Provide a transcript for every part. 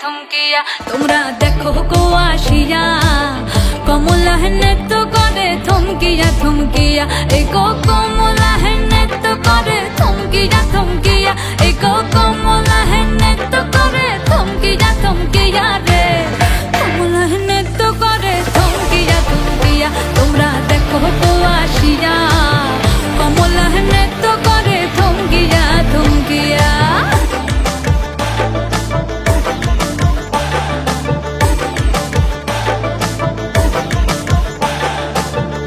থমকিয়া তোমরা দেখো গো আসিয়া কমলা নৃত্য করে থমকিয়া থমকিয়া এই গো কমলা নৃত্য করে থমকিয়া থমকিয়া এই গো কমলা নৃত্য করে থমকিয়া থমকিয়া রে কমলা নৃত্য করে থমকিয়া থমকিয়া তোমরা দেখো গো আসিয়া কমলা নৃত্য করে থমকিয়া থমকিয়া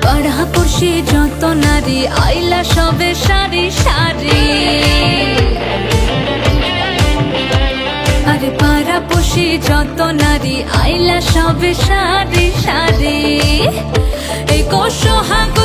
পাড়াপড়শি যত নারী আইলা সবে সারি সারি আরে পাড়াপড়শি যত নারী আইলা সবে সারি সারি এই কো সোহাগ